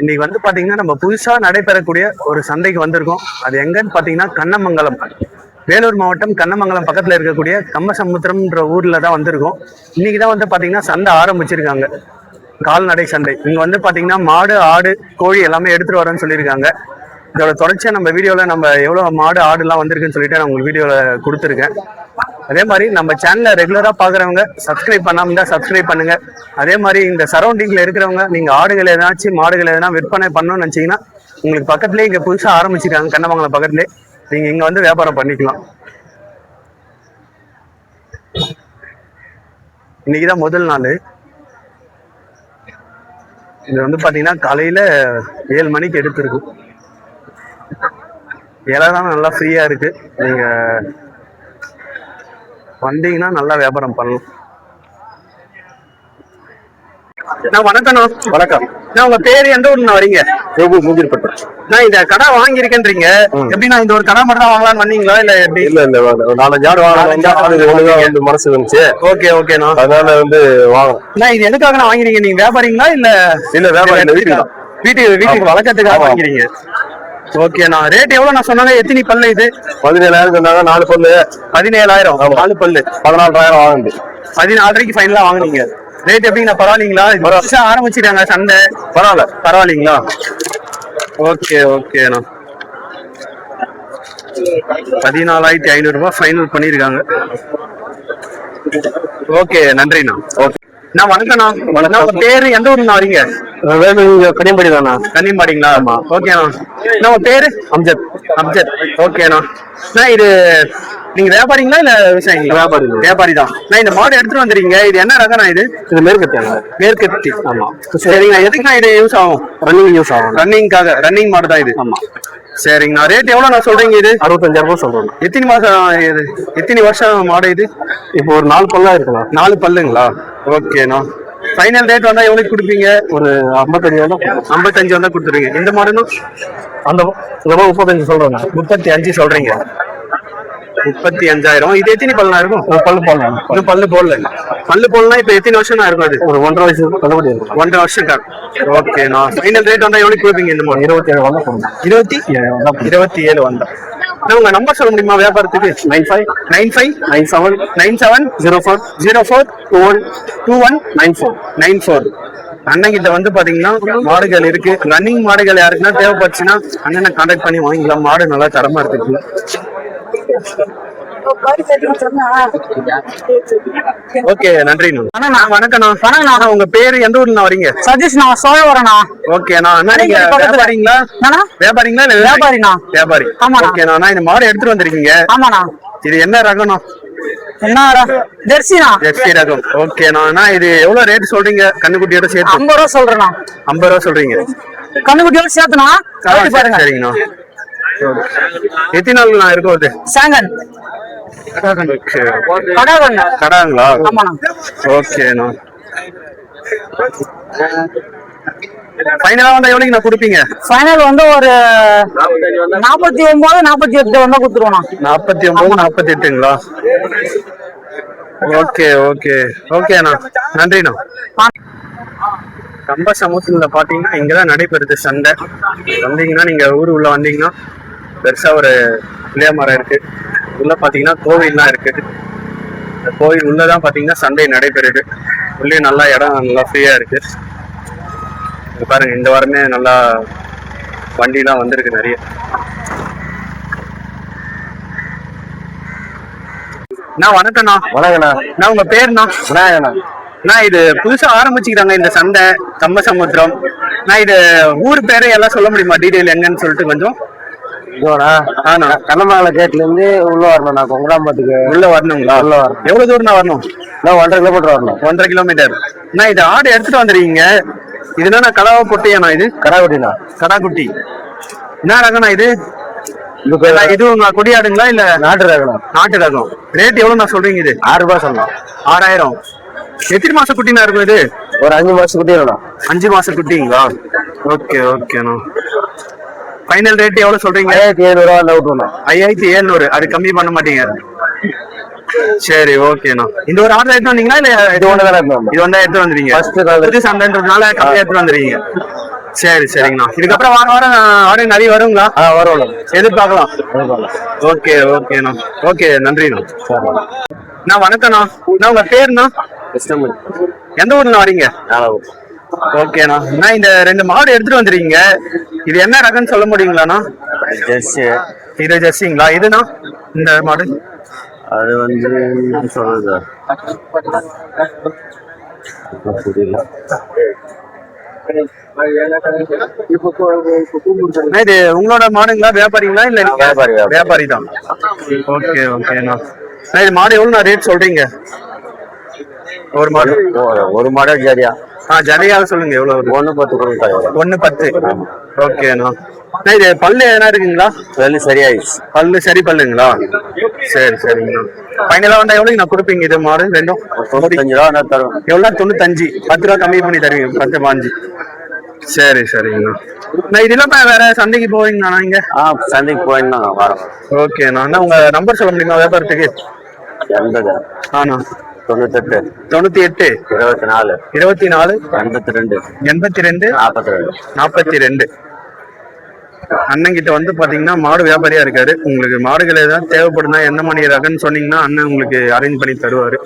இன்னைக்கு வந்து பாத்தீங்கன்னா நம்ம புதுசா நடைபெறக்கூடிய ஒரு சந்தைக்கு வந்திருக்கோம். அது எங்கன்னு பாத்தீங்கன்னா கண்ணமங்கலம், வேலூர் மாவட்டம் கண்ணமங்கலம் பக்கத்துல இருக்கக்கூடிய கம்மசமுத்திரம்ன்ற ஊர்ல தான் வந்திருக்கோம். இன்னைக்குதான் வந்து பாத்தீங்கன்னா சந்தை ஆரம்பிச்சிருக்காங்க, கால்நடை சந்தை. இங்க வந்து பாத்தீங்கன்னா மாடு, ஆடு, கோழி எல்லாமே எடுத்துட்டு வரேன்னு சொல்லியிருக்காங்க. இதோட தொடர்ச்சியா நம்ம வீடியோல நம்ம எவ்வளவு மாடு, ஆடு எல்லாம் வந்திருக்குன்னு சொல்லிட்டு நான் உங்களுக்கு வீடியோல கொடுத்துருக்கேன். அதே மாதிரி நம்ம சேனலை ரெகுலரா பாக்குறவங்க சப்ஸ்கிரைப் பண்ணாம இருந்தா சப்ஸ்கிரைப் பண்ணுங்க. அதே மாதிரி இந்த சரௌண்டிங்ல இருக்கிறவங்க நீங்க ஆடுகள் ஏதாச்சும் மாடுகள் எதனா விற்பனை பண்ணணும்னு நினைச்சீங்கன்னா உங்களுக்கு பக்கத்துலேயே இங்க புதுசா ஆரம்பிச்சிருக்காங்க கண்ணமங்கலம் பக்கத்துலேயே, நீங்க இங்க வந்து வியாபாரம் பண்ணிக்கலாம். இன்னைக்குதான் முதல் நாள். இது வந்து பாத்தீங்கன்னா காலையில 7 மணிக்கு எடுத்திருக்கும். இலைதான் நல்லா ஃப்ரீயா இருக்கு. நீங்க வந்தீங்கன்னா நல்லா வியாபாரம் பண்ணலாம். வணக்கம். வணக்கம். உங்க பேரு எந்த ஊர்ல வரீங்க? மூஞ்சிருப்பட்டு. நான் இந்த கடை வாங்கியிருக்கேன்றீங்க, எப்படி நான் இந்த ஒரு கடை மட்டும் தான் வாங்கலாம்னு வந்தீங்களா இல்ல எப்படி? இல்ல 4-5 ஆடு வாங்கலாம் மனசு வந்துச்சு. ஓகே ஓகேண்ணா, அதனால வந்து வாங்கலாம். இது எதுக்காக நான் வாங்கிறீங்க? நீங்க வியாபாரிங்களா இல்ல? இல்ல வியாபாரி, வீட்டுக்கு வளர்க்கறதுக்காக வாங்கிறீங்க. ஓகேண்ணா. ரேட் எவ்வளவு நான் சொன்னாங்க? எத்தனை பல்லு இது? 17,000 சொன்னாங்க. 4 பல்லு 17,000. 4 பல்லு 14,000 வாங்குது. 14,500 ஃபைனலா வாங்குனீங்க. ரேட் எப்படிங்கண்ணா? பரவாயில்லைங்களா? புதுசா ஆரம்பிச்சிட்டாங்க சந்தை, பரவாயில்லைங்களா? ஓகே ஓகேண்ணா. 14,500 ரூபாய் ஃபைனல் பண்ணிருக்காங்க. ஓகே, நன்றிண்ணா. ஓகே வணக்கம்ண்ணா. உங்க பேரு எந்த ஊர்ல வரீங்க? கன்னியம்பாடி தானா? கன்னியம்பாடிங்களா? ஆமா. ஓகேண்ணா. உங்க பேரு? அம்ஜத். ஓகேண்ணா. இது நீங்க வியாபாரிங்களா இல்ல விவசாயிங்களா? வியாபாரி தான். நான் இந்த மாடு எடுத்துட்டு வந்துருக்கீங்க, இது என்ன ரகம்னா? இது மேற்கத்தி. ஆமா. சரிங்கண்ணா. எதுக்குண்ணா இது யூஸ் ஆகும்? ரன்னிங்காக. ரன்னிங் மாடு தான் இது. ஆமா. சரிங்கண்ணா. ரேட் எவ்வளவு நான் சொல்றீங்க? இது 65,000 சொல்றேன். எத்தனை மாசம் இது? எத்தனை வருஷம் மாடு இது? இப்போ ஒரு 4 பல்லா இருக்கலாம். 4 பல்லுங்களா? ஓகேண்ணா. ஃபைனல் ரேட் வந்தா எவ்வளவு கொடுப்பீங்க? ஒரு 55 வந்தா கொடுத்துருவீங்க. இந்த மாடுன்னு அந்த 35 சொல்றேன். 35 சொல்றீங்க. 35,000. இது எத்தனை பல்லுனா இருக்கும்? பல்லு போடலன்னா இப்ப எத்தனை வருஷம் இருக்கும்? அது ஒரு 1.5 வயசு. 1.5 வருஷம் தான். ஓகேண்ணா. ஃபைனல் ரேட் வந்தா எவ்வளவு கொடுப்பீங்க? இந்த மாடு 27 வந்தா. 27 வந்தா. உங்க நம்பர் சொல்ல முடியுமா வியாபாரத்துக்கு? 9597042194. அண்ணங்கிட்ட வந்து பாத்தீங்கன்னா மாடுகள் இருக்கு. ரன்னிங் மாடுகள் யாருக்குன்னா தேவைப்பட்டுச்சுன்னா அண்ணனை கான்டாக்ட் பண்ணி வாங்கிக்கலாம். மாடு நல்லா தரமா இருக்கு. ஓகே, நன்றி. வணக்கம்ண்ணா. உங்க பேரு எந்த ஊர்ல வரீங்க? சதீஷ். நான் சோழவரண்ணா. ஓகேண்ணா. நீங்க வியாபாரிங்களா? வியாபாரி. ஓகேண்ணா. நான் இந்த மாடு எடுத்துட்டு வந்திருக்கீங்க. ஆமாண்ணா. இது என்ன ரகம்ண்ணா? ஜெர்சி ரகம். ஓகேண்ணா. இது எவ்வளவு ரேட் சொல்றீங்க? கண்ணுக்குட்டியோட சேர்த்து 50 ரூபா சொல்றேண்ணா. 50 ரூபா சொல்றீங்க கண்ணுக்குட்டியோட சேர்த்துனா? சரிங்கண்ணா. எத்தனை நாள் நான் இருக்கும்? அது சாங்கன் கடாங்களா? ஓகேண்ணா. ஃபைனலா வந்தா எவ்வளவு நான் கொடுப்பீங்க? ஃபைனல் வந்து ஒரு 49 48 வந்தா கொடுத்துருவோம். 49 48ங்களா? ஓகேண்ணா. நன்றிண்ணா. கம்பசமுத்திரத்துல பாத்தீங்கன்னா இங்கதான் நடைபெறுது சந்தை. வந்தீங்கன்னா நீங்க ஊரு உள்ள வந்தீங்கன்னா பெருசா ஒரு புளிய மரம் இருக்கு. உள்ள பாத்தீங்கன்னா கோவில்லாம் இருக்கு. இந்த கோவில் உள்ளதான் பாத்தீங்கன்னா சந்தை நடைபெறுது. உள்ளே நல்லா இடம் நல்லா ஃப்ரீயா இருக்கு. பாருங்க, இந்த வாரமே நல்லா வண்டிலாம் வந்திருக்கு நிறைய. வணக்கம்ண்ணா. நான் உங்க பேருண்ணா? இது புதுசா ஆரம்பிச்சுக்கிறாங்க இந்த சந்தை கம்பசமுத்திரம். இது ஊர் பேரை எல்லாம் சொல்ல முடியுமா? டீடைல் எங்கன்னு சொல்லிட்டு கொஞ்சம். கண்ணமங்கலம் கேட்ல இருந்து உள்ள வரணும். கொங்கராம்பட்டுக்கு உள்ள வரணுங்களா? எவ்வளவு தூரம் வரணும்? 1.5 கிலோமீட்டர் வரணும். 1.5 கிலோமீட்டர். இது ஆடு எடுத்துட்டு வந்துருக்கீங்க. இதுனா கடாவா பொட்டியாண்ணா? இது கடாக்குட்டி. என்ன ரகம்ண்ணா இது? இது உங்க கொடியாடுங்களா இல்ல நாட்டு ரகம்? ரேட் எவ்வளவு நான் சொல்றீங்க? இது 6 ரூபாய் சொல்லலாம். 6000. எத்தனை மாச குட்டினா இருக்கும் இது? ஒரு 5 மாசம் குட்டி. 5 மாச குட்டிங்களா? ஓகேண்ணா. ஃபைனல் ரேட் எவ்வளவு சொல்றீங்க? 5700. அது கம்மி பண்ண மாட்டீங்க? சரி, ஓகேண்ணா. இந்த ஒரு ஆர்டர் எடுத்து வந்தீங்களா இல்ல? இது ஒண்ணு எடுத்து வந்துருங்க. புது சந்தைன்றதுனால கம்மியா எடுத்து வந்துருக்கீங்க. சரி சரிங்கண்ணா. இதுக்கப்புறம் வாரம் வாரம் ஆடு நிறைய வருங்களா? வரும். எதிர்பார்க்கலாம். ஓகே ஓகேண்ணா. ஓகே நன்றிண்ணா. நான் வணக்கம்ண்ணா. நான் உங்க பேருண்ணா? கிருஷ்ணமணி. எந்த ஊர்ல வரீங்க? ஓகேண்ணா. நான் இந்த 2 மாடு எடுத்துட்டு வந்துருக்கீங்க. இது என்ன ரகம்னு சொல்ல முடியுங்களாண்ணா? ஜெர்சி. இது ஜெர்சிங்களா? இதுண்ணா இந்த மாடு? அது வந்து சொல்றது புரியல. இது உங்களோட மாடுங்களா வியாபாரிங்களா? இல்ல வியாபாரி. வியாபாரி தான். ஓகே ஓகேண்ணா. இது மாடு எவ்வளோ ரேட் சொல்றீங்க? ஒரு மாடு ஒரு மாடல் ஜரியா. ஜரியாக சொல்லுங்க எவ்வளவு? 1.10 கொடுத்தாங்க. 1.10. ஓகேண்ணா. இது பல்லு எதனா இருக்குங்களா? பல்லு சரியாயிடுச்சு. பல்லு சரி பல்லுங்களா? சரி சரிங்கண்ணா. ஃபைனலா வந்தா எவ்வளவு நான் கொடுப்பீங்க இது மாடு ரெண்டும்? 95 ரூபா தரும். எவ்வளோ? 95. 10 ரூபா கம்மி பண்ணி தருவீங்க. 10 5. சரி சரிங்கண்ணா. நான் இதெல்லாம் வேற சந்தைக்கு போவீங்கண்ணா நீங்க? சந்தைக்கு போயிருந்தாங்க வாரம். ஓகேண்ணா. அண்ணா உங்க நம்பர் சொல்ல முடியுமா வியாபாரத்துக்கு? 80. ஆண்ணா. 98. 98. 24. 24. 82. 82. 42. 42. அண்ணன் கிட்ட வந்து பாத்தீங்கன்னா மாடு வியாபாரியா இருக்காரு. உங்களுக்கு மாடுகள் ஏதாவது தேவைப்படுதா எந்த மணி ரகன்னு சொன்னீங்கன்னா அண்ணன் உங்களுக்கு அரேஞ்ச் பண்ணி தருவாரு.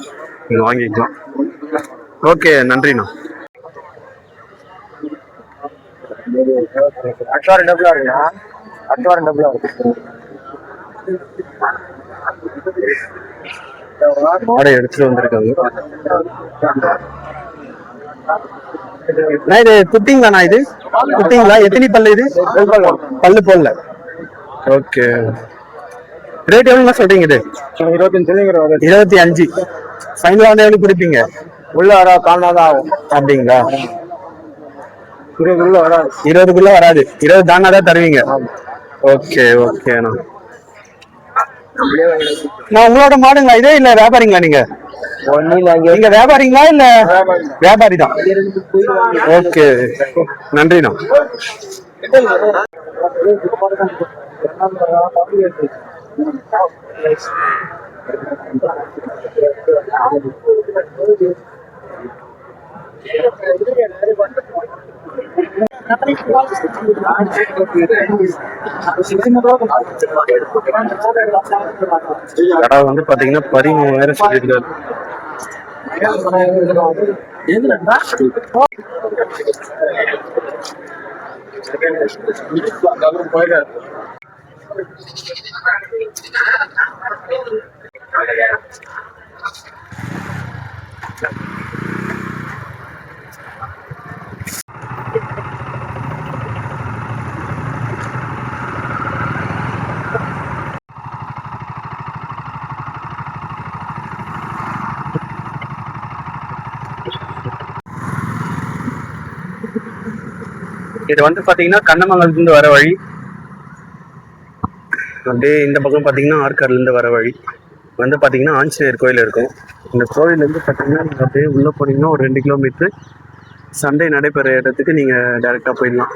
நீங்க வாங்கிக்கலாம். ஓகே நன்றிண்ணா. மாடை எடுத்துட்டு வந்திருக்காங்க. இது குட்டிங்களாண்ணா? இது குட்டிங்களா? எத்தனை பல்லு இது? பல்லு போடல. ஓகே. ரேட் எவ்வளவு சொல்றீங்க இது? 25. ஃபைனலா வந்து எவ்வளவு கொடுப்பீங்க? உள்ள வர காணாதான் ஆகும். அப்படிங்களா? 20 வராது. 20க்குள்ள வராது. 20 தானாதான் தருவீங்க. ஓகே ஓகேண்ணா. நான் உங்களோட மாடுங்களா இதே இல்ல வியாபாரிங்களா நீங்க? நீங்க வியாபாரிங்களா இல்ல? வியாபாரி தான். ஓகே நன்றிண்ணா. கடை வந்து பாத்தீங்கன்னா 13,000 சொல்லியிருக்காரு. இது வந்து பாத்தீங்கன்னா கண்ணமங்கலத்துல இருந்து வர வழி. அப்படியே இந்த பக்கம் பாத்தீங்கன்னா ஆற்காடுல இருந்து வர வழி வந்து பாத்தீங்கன்னா ஆஞ்சநேயர் கோயில் இருக்கும். இந்த கோயில்ல இருந்து பாத்தீங்கன்னா நீங்க அப்படியே உள்ள போனீங்கன்னா ஒரு 2 கிலோமீட்டர் சண்டை நடைபெற இடத்துக்கு நீங்க டைரக்டா போயிடலாம்.